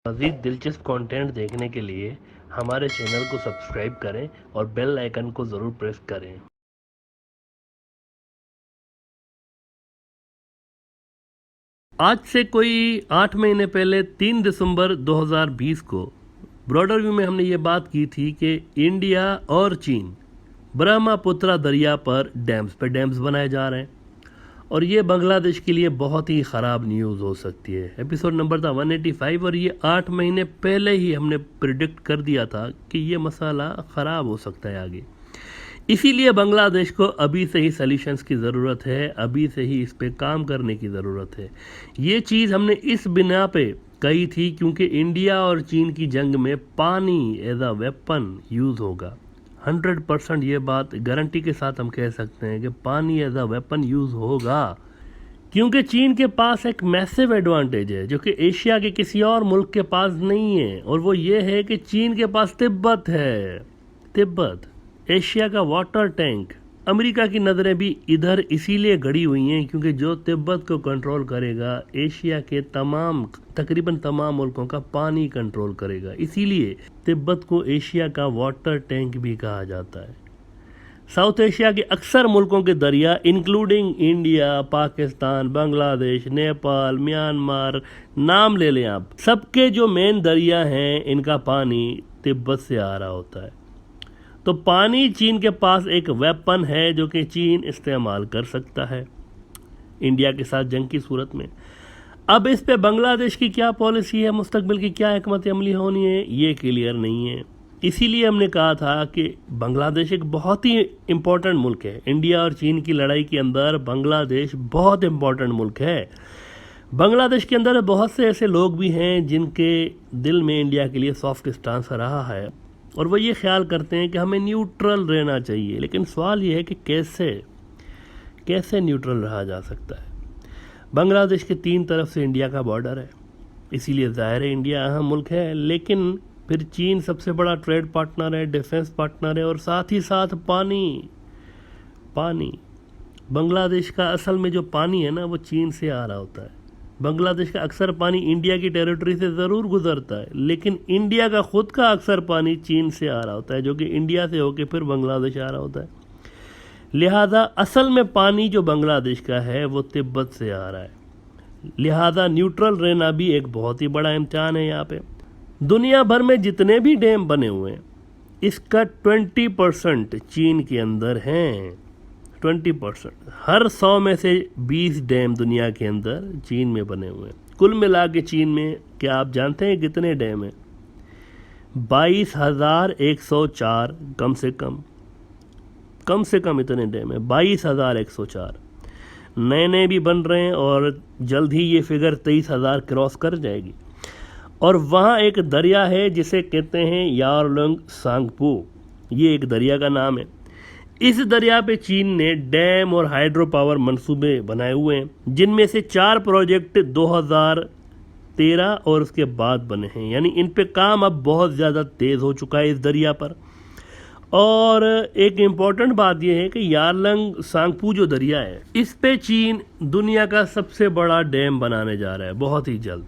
मज़ीद दिलचस्प कंटेंट देखने के लिए हमारे चैनल को सब्सक्राइब करें और बेल आइकन को ज़रूर प्रेस करें। आज से कोई 8 महीने पहले 3 दिसंबर 2020 को ब्रॉडर व्यू में हमने ये बात की थी कि इंडिया और चीन ब्रह्मपुत्र दरिया पर डैम्स बनाए जा रहे हैं और ये बांग्लादेश के लिए बहुत ही ख़राब न्यूज़ हो सकती है। एपिसोड नंबर था 185 और ये 8 महीने पहले ही हमने प्रिडिक्ट कर दिया था कि ये मसाला ख़राब हो सकता है आगे। इसीलिए बांग्लादेश को अभी से ही सॉल्यूशंस की ज़रूरत है, अभी से ही इस पे काम करने की ज़रूरत है। ये चीज़ हमने इस बिना पे कही थी क्योंकि इंडिया और चीन की जंग में पानी एज अ वेपन यूज़ होगा। 100% ये बात गारंटी के साथ हम कह सकते हैं कि पानी एज अ वेपन यूज़ होगा, क्योंकि चीन के पास एक मैसिव एडवांटेज है जो कि एशिया के किसी और मुल्क के पास नहीं है, और वो ये है कि चीन के पास तिब्बत है। तिब्बत एशिया का वाटर टैंक। अमेरिका की नज़रें भी इधर इसीलिए गड़ी हुई हैं क्योंकि जो तिब्बत को कंट्रोल करेगा एशिया के तकरीबन तमाम मुल्कों का पानी कंट्रोल करेगा। इसीलिए तिब्बत को एशिया का वाटर टैंक भी कहा जाता है। साउथ एशिया के अक्सर मुल्कों के दरिया including India, Pakistan, Bangladesh, Nepal, Myanmar, नाम ले लें आप, सबके जो मेन दरिया हैं इनका पानी तिब्बत से आ रहा होता है। तो पानी चीन के पास एक वेपन है जो कि चीन इस्तेमाल कर सकता है इंडिया के साथ जंग की सूरत में। अब इस पे बांग्लादेश की क्या पॉलिसी है, मुस्तकबिल की क्या हिकमत अमली होनी है, ये क्लियर नहीं है। इसीलिए हमने कहा था कि बांग्लादेश एक बहुत ही इम्पोर्टेंट मुल्क है। इंडिया और चीन की लड़ाई के अंदर बांग्लादेश बहुत इम्पोर्टेंट मुल्क है। बांग्लादेश के अंदर बहुत से ऐसे लोग भी हैं जिनके दिल में इंडिया के लिए सॉफ्ट स्टांस रहा है और वो ये ख्याल करते हैं कि हमें न्यूट्रल रहना चाहिए। लेकिन सवाल ये है कि कैसे न्यूट्रल रहा जा सकता है। बांग्लादेश के 3 तरफ से इंडिया का बॉर्डर है, इसीलिए ज़ाहिर है इंडिया अहम मुल्क है। लेकिन फिर चीन सबसे बड़ा ट्रेड पार्टनर है, डिफेंस पार्टनर है, और साथ ही साथ पानी बांग्लादेश का असल में जो पानी है ना वो चीन से आ रहा होता है। बांग्लादेश का अक्सर पानी इंडिया की टेरिटरी से ज़रूर गुजरता है, लेकिन इंडिया का ख़ुद का अक्सर पानी चीन से आ रहा होता है जो कि इंडिया से होकर फिर बांग्लादेश आ रहा होता है। लिहाजा असल में पानी जो बांग्लादेश का है वो तिब्बत से आ रहा है। लिहाजा न्यूट्रल रहना भी एक बहुत ही बड़ा इम्तिहान है। यहाँ पे दुनिया भर में जितने भी डैम बने हुए हैं इसका 20% चीन के अंदर हैं। 20%। हर 100 में से 20 डैम दुनिया के अंदर चीन में बने हुए हैं। कुल मिला के चीन में क्या आप जानते हैं कितने डैम हैं? 22,104 कम से कम इतने डैम है। 22,104 नए भी बन रहे हैं और जल्द ही ये फिगर 23,000 क्रॉस कर जाएगी। और वहाँ एक दरिया है जिसे कहते हैं यारलुंग सांगपू, ये एक दरिया का नाम है। इस दरिया पे चीन ने डैम और हाइड्रो पावर मंसूबे बनाए हुए हैं, जिनमें से 4 प्रोजेक्ट 2013 और उसके बाद बने हैं। यानी इन पे काम अब बहुत ज़्यादा तेज़ हो चुका है इस दरिया पर। और एक इम्पॉर्टेंट बात यह है कि यारलंग सांगपू जो दरिया है इस पे चीन दुनिया का सबसे बड़ा डैम बनाने जा रहा है बहुत ही जल्द,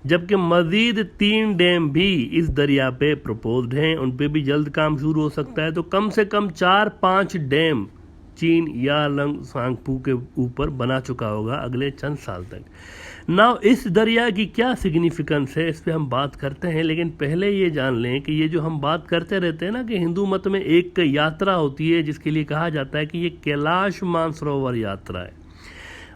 जबकि मज़ीद 3 डैम भी इस दरिया पे प्रपोज्ड हैं, उन पे भी जल्द काम शुरू हो सकता है। तो कम से कम 4-5 डैम चीन यारलंग सांगपू के ऊपर बना चुका होगा अगले चंद साल तक। नाउ इस दरिया की क्या सिग्निफिकेंस है इस पे हम बात करते हैं, लेकिन पहले ये जान लें कि ये जो हम बात करते रहते हैं ना कि हिंदू मत में एक यात्रा होती है जिसके लिए कहा जाता है कि ये कैलाश मानसरोवर यात्रा है,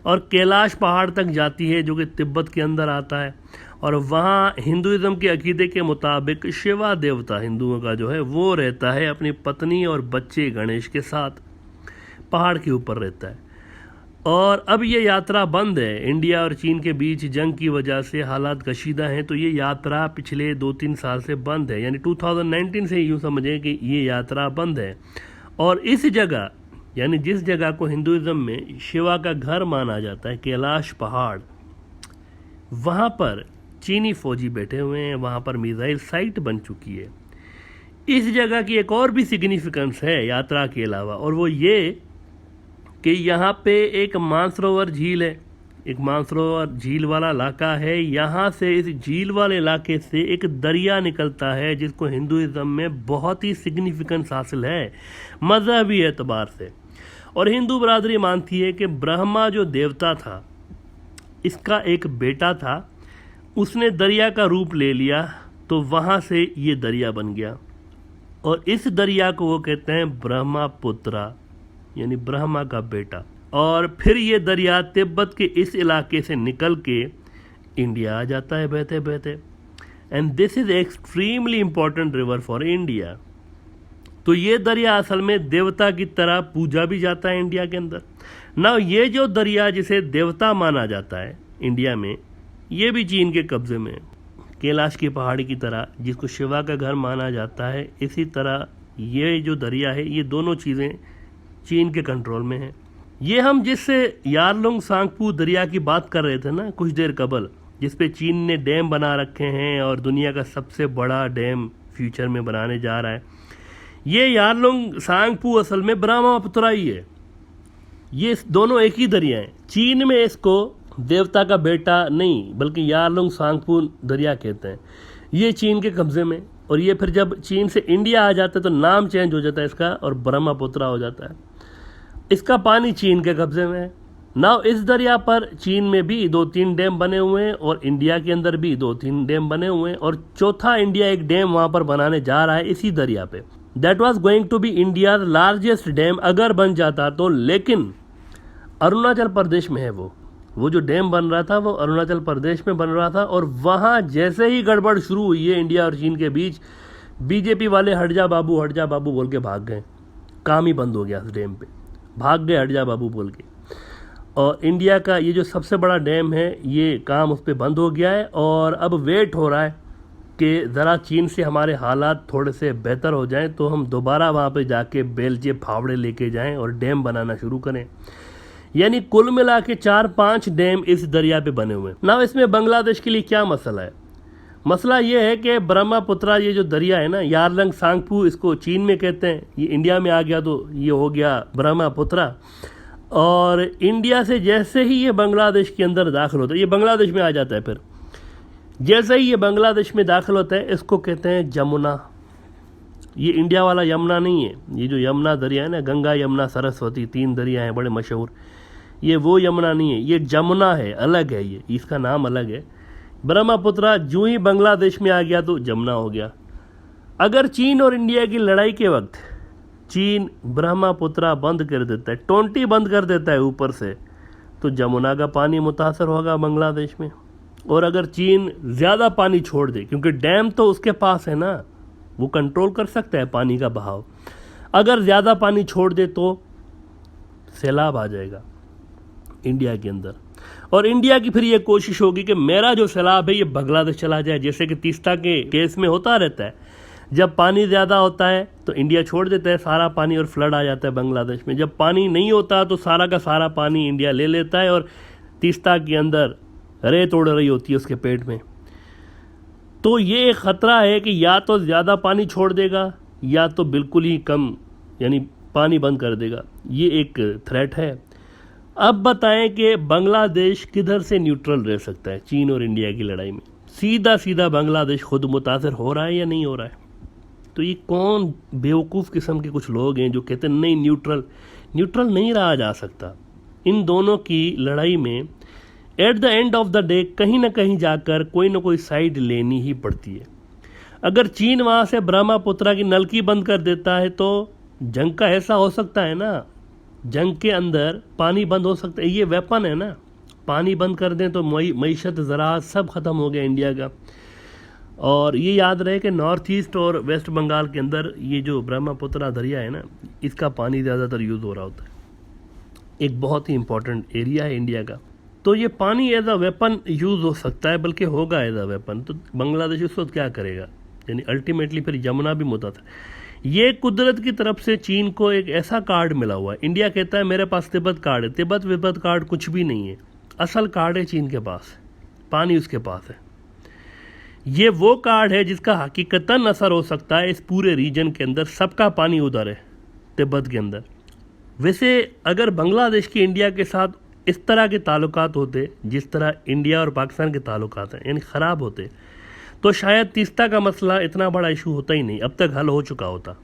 और कैलाश पहाड़ तक जाती है जो कि तिब्बत के अंदर आता है। और वहाँ हिंदुज़म के अकीदे के मुताबिक शिवा देवता हिंदुओं का जो है वो रहता है अपनी पत्नी और बच्चे गणेश के साथ, पहाड़ के ऊपर रहता है। और अब ये यात्रा बंद है, इंडिया और चीन के बीच जंग की वजह से हालात कशीदा हैं, तो ये यात्रा पिछले 2-3 साल से बंद है। यानी 2019 से यूँ समझें कि ये यात्रा बंद है। और इस जगह यानी जिस जगह को हिंदुज़म में शिवा का घर माना जाता है, कैलाश पहाड़, वहाँ पर चीनी फौजी बैठे हुए हैं, वहाँ पर मिसाइल साइट बन चुकी है। इस जगह की एक और भी सिग्निफिकेंस है यात्रा के अलावा, और वो ये कि यहाँ पे एक मानसरोवर झील है एक मानसरोवर झील वाला इलाका है। यहाँ से, इस झील वाले इलाके से एक दरिया निकलता है जिसको हिंदुइज्म में बहुत ही सिग्निफिकेंस हासिल है मजहबी एतबार से। और हिंदू बरादरी मानती है कि ब्रह्मा जो देवता था, इसका एक बेटा था, उसने दरिया का रूप ले लिया, तो वहाँ से ये दरिया बन गया। और इस दरिया को वो कहते हैं ब्रह्मपुत्रा, यानी ब्रह्मा का बेटा। और फिर ये दरिया तिब्बत के इस इलाके से निकल के इंडिया आ जाता है बहते बहते। And this is extremely important river for India. तो ये दरिया असल में देवता की तरह पूजा भी जाता है इंडिया के अंदर। ना ये जो दरिया जिसे देवता माना जाता है इंडिया में, ये भी चीन के कब्जे में है। कैलाश की पहाड़ी की तरह जिसको शिवा का घर माना जाता है, इसी तरह ये जो दरिया है, ये दोनों चीज़ें चीन के कंट्रोल में हैं। ये हम जिस यारलुंग सांगपू दरिया की बात कर रहे थे ना कुछ देर कबल, जिस पे चीन ने डैम बना रखे हैं और दुनिया का सबसे बड़ा डैम फ्यूचर में बनाने जा रहा है, ये यारलुंग सांगपू असल में ब्रह्मपुत्रा ही है। ये दोनों एक ही दरिया हैं। चीन में इसको देवता का बेटा नहीं बल्कि यारलुंग सांगपू दरिया कहते हैं। ये चीन के कब्जे में, और ये फिर जब चीन से इंडिया आ जाता है तो नाम चेंज हो जाता है इसका और ब्रह्मपुत्रा हो जाता है। इसका पानी चीन के कब्जे में है। नाउ इस दरिया पर चीन में भी 2-3 डैम बने हुए हैं और इंडिया के अंदर भी 2-3 डैम बने हुए हैं, और चौथा इंडिया एक डैम वहाँ पर बनाने जा रहा है इसी दरिया पे। That was going to be India largest dam अगर बन जाता तो, लेकिन अरुणाचल प्रदेश में है वो जो डैम बन रहा था वो अरुणाचल प्रदेश में बन रहा था। और वहाँ जैसे ही गड़बड़ शुरू हुई है इंडिया और चीन के बीच, बीजेपी वाले हट जा बाबू बोल के भाग गए। काम ही बंद हो गया इस डैम पे, भाग गए हट जा बाबू बोल के। और इंडिया का ये जो सबसे बड़ा डैम है, ये काम उस पर बंद हो गया है। और अब वेट हो रहा है कि ज़रा चीन से हमारे हालात थोड़े से बेहतर हो जाएं तो हम दोबारा वहाँ पे जाके बेलचे फावड़े लेके जाएं और डैम बनाना शुरू करें। यानी कुल मिला के 4-5 डैम इस दरिया पे बने हुए हैं। ना इसमें बांग्लादेश के लिए क्या मसला है? मसला ये है कि ब्रह्मपुत्रा ये जो दरिया है ना, यारलंग सांगपू इसको चीन में कहते हैं, ये इंडिया में आ गया तो ये हो गया ब्रह्मपुत्रा। और इंडिया से जैसे ही ये बांग्लादेश के अंदर दाखिल होता है, ये बांग्लादेश में आ जाता है। फिर जैसे ही ये बांग्लादेश में दाखिल होता है, इसको कहते हैं जमुना। ये इंडिया वाला यमुना नहीं है। ये जो यमुना दरिया है ना, गंगा यमुना सरस्वती 3 दरिया हैं बड़े मशहूर, ये वो यमुना नहीं है, ये जमुना है, अलग है, ये इसका नाम अलग है। ब्रह्मपुत्रा जो ही बांग्लादेश में आ गया तो जमुना हो गया। अगर चीन और इंडिया की लड़ाई के वक्त चीन ब्रह्मपुत्रा बंद कर देता है, टोंटी बंद कर देता है ऊपर से, तो जमुना का पानी मुतासर होगा बांग्लादेश में। और अगर चीन ज़्यादा पानी छोड़ दे, क्योंकि डैम तो उसके पास है ना, वो कंट्रोल कर सकता है पानी का बहाव, अगर ज़्यादा पानी छोड़ दे तो सैलाब आ जाएगा इंडिया के अंदर। और इंडिया की फिर ये कोशिश होगी कि मेरा जो सैलाब है ये बांग्लादेश चला जाए, जैसे कि तीस्ता के केस में होता रहता है। जब पानी ज़्यादा होता है तो इंडिया छोड़ देता है सारा पानी और फ्लड आ जाता है बांग्लादेश में। जब पानी नहीं होता तो सारा का सारा पानी इंडिया ले लेता है और तीस्ता के अंदर रेत उड़ रही होती है उसके पेट में। तो ये एक ख़तरा है कि या तो ज़्यादा पानी छोड़ देगा या तो बिल्कुल ही कम, यानी पानी बंद कर देगा। ये एक थ्रेट है। अब बताएं कि बांग्लादेश किधर से न्यूट्रल रह सकता है चीन और इंडिया की लड़ाई में? सीधा सीधा बांग्लादेश खुद मुतासर हो रहा है या नहीं हो रहा है? तो ये कौन बेवकूफ़ किस्म के कुछ लोग हैं जो कहते हैं नहीं न्यूट्रल नहीं रहा जा सकता। इन दोनों की लड़ाई में at the end of the day कहीं ना कहीं जाकर कोई ना कोई साइड लेनी ही पड़ती है। अगर चीन वहाँ से ब्रह्मपुत्रा की नलकी बंद कर देता है तो जंग का ऐसा हो सकता है ना, जंग के अंदर पानी बंद हो सकता है। ये वेपन है ना, पानी बंद कर दें तो मईशत ज़राअत सब ख़त्म हो गया इंडिया का। और ये याद रहे कि नॉर्थ ईस्ट और वेस्ट बंगाल के अंदर ये जो ब्रह्मपुत्रा दरिया है ना, इसका पानी ज़्यादातर यूज़ हो रहा होता है। एक बहुत ही इंपॉर्टेंट एरिया है इंडिया का। तो ये पानी एज अ वेपन यूज़ हो सकता है, बल्कि होगा एज अ वेपन। तो बांग्लादेश उस वक्त क्या करेगा? यानी अल्टीमेटली फिर यमुना भी मुद्दा था। ये कुदरत की तरफ से चीन को एक ऐसा कार्ड मिला हुआ है। इंडिया कहता है मेरे पास तिब्बत कार्ड है, तिब्बत विब्बत कार्ड कुछ भी नहीं है। असल कार्ड है चीन के पास, पानी उसके पास है। ये वो कार्ड है जिसका हकीकतन असर हो सकता है इस पूरे रीजन के अंदर। सबका पानी उधर है तिब्बत के अंदर। वैसे अगर बांग्लादेश की इंडिया के साथ इस तरह के ताल्लुकात होते जिस तरह इंडिया और पाकिस्तान के ताल्लुकात हैं, यानी ख़राब होते, तो शायद तीस्ता का मसला इतना बड़ा इशू होता ही नहीं, अब तक हल हो चुका होता।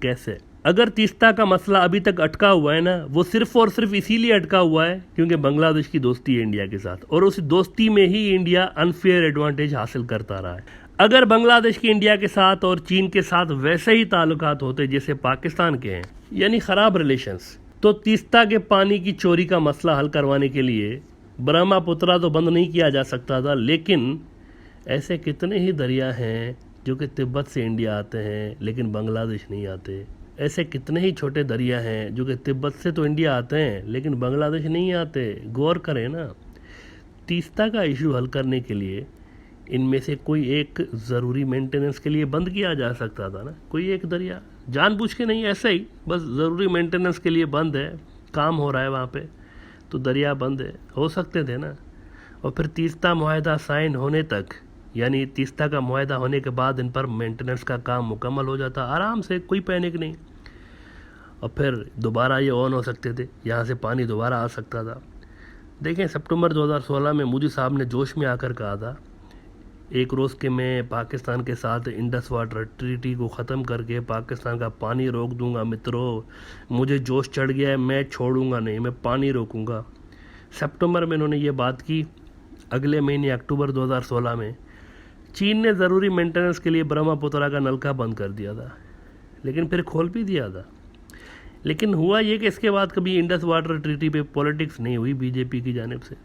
कैसे? अगर तीस्ता का मसला अभी तक अटका हुआ है ना, वो सिर्फ और सिर्फ इसीलिए अटका हुआ है क्योंकि बांग्लादेश की दोस्ती है इंडिया के साथ, और उस दोस्ती में ही इंडिया अनफेयर एडवांटेज हासिल करता रहा है। अगर बांग्लादेश के इंडिया के साथ और चीन के साथ वैसे ही ताल्लुकात होते जैसे पाकिस्तान के हैं, यानी ख़राब रिलेशंस, तो तीस्ता के पानी की चोरी का मसला हल करवाने के लिए ब्रह्मपुत्रा तो बंद नहीं किया जा सकता था, लेकिन ऐसे कितने ही दरिया हैं जो कि तिब्बत से इंडिया आते हैं लेकिन बांग्लादेश नहीं आते। ऐसे कितने ही छोटे दरिया हैं जो कि तिब्बत से तो इंडिया आते हैं लेकिन बांग्लादेश नहीं आते। गौर करें ना, तीस्ता का इशू हल करने के लिए इनमें से कोई एक ज़रूरी मेंटेनेंस के लिए बंद किया जा सकता था ना। कोई एक दरिया जानबूझ के नहीं, ऐसा ही बस ज़रूरी मेंटेनेंस के लिए बंद है, काम हो रहा है वहाँ पे, तो दरिया बंद है, हो सकते थे ना। और फिर तीस्ता मुआहदा साइन होने तक, यानी तीस्ता का मुआहदा होने के बाद इन पर मेंटेनेंस का काम मुकम्मल हो जाता आराम से, कोई पैनिक नहीं, और फिर दोबारा ये ऑन हो सकते थे, यहाँ से पानी दोबारा आ सकता था। देखें, सितंबर 2016 में मोदी साहब ने जोश में आकर कहा था एक रोज़ के मैं पाकिस्तान के साथ इंडस वाटर ट्रीटी को ख़त्म करके पाकिस्तान का पानी रोक दूंगा। मित्रों, मुझे जोश चढ़ गया है, मैं छोड़ूंगा नहीं, मैं पानी रोकूंगा। सितंबर में इन्होंने ये बात की। अगले महीने अक्टूबर 2016 में चीन ने ज़रूरी मेंटेनेंस के लिए ब्रह्मपुत्रा का नलका बंद कर दिया था, लेकिन फिर खोल भी दिया था। लेकिन हुआ ये कि इसके बाद कभी इंडस वाटर ट्रीटी पे पॉलिटिक्स नहीं हुई बीजेपी की जानिब से।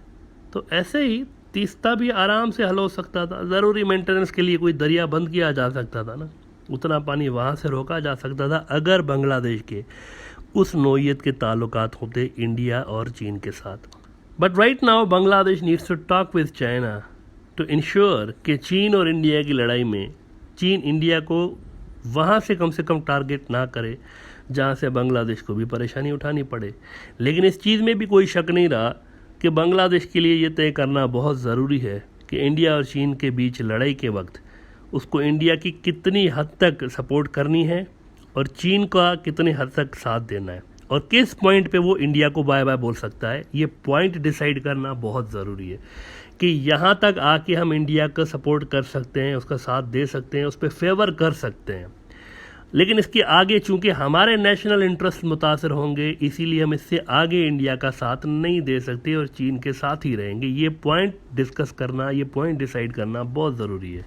तो ऐसे ही तीस्ता भी आराम से हल हो सकता था, ज़रूरी मेंटेनेंस के लिए कोई दरिया बंद किया जा सकता था ना, उतना पानी वहाँ से रोका जा सकता था अगर बांग्लादेश के उस नोयत के ताल्लुकात होते इंडिया और चीन के साथ। But right now Bangladesh needs to talk with China to ensure कि चीन और इंडिया की लड़ाई में चीन इंडिया को वहाँ से कम टारगेट ना करे जहाँ से बांग्लादेश को भी परेशानी उठानी पड़े। लेकिन इस चीज़ में भी कोई शक नहीं रहा कि बांग्लादेश के लिए ये तय करना बहुत ज़रूरी है कि इंडिया और चीन के बीच लड़ाई के वक्त उसको इंडिया की कितनी हद तक सपोर्ट करनी है और चीन का कितनी हद तक साथ देना है, और किस पॉइंट पे वो इंडिया को बाय बाय बोल सकता है। ये पॉइंट डिसाइड करना बहुत ज़रूरी है कि यहाँ तक आके हम इंडिया का सपोर्ट कर सकते हैं, उसका साथ दे सकते हैं, उस पर फेवर कर सकते हैं, लेकिन इसके आगे चूंकि हमारे नेशनल इंटरेस्ट मुतासर होंगे, इसीलिए हम इससे आगे इंडिया का साथ नहीं दे सकते और चीन के साथ ही रहेंगे। ये पॉइंट डिस्कस करना, ये पॉइंट डिसाइड करना बहुत ज़रूरी है।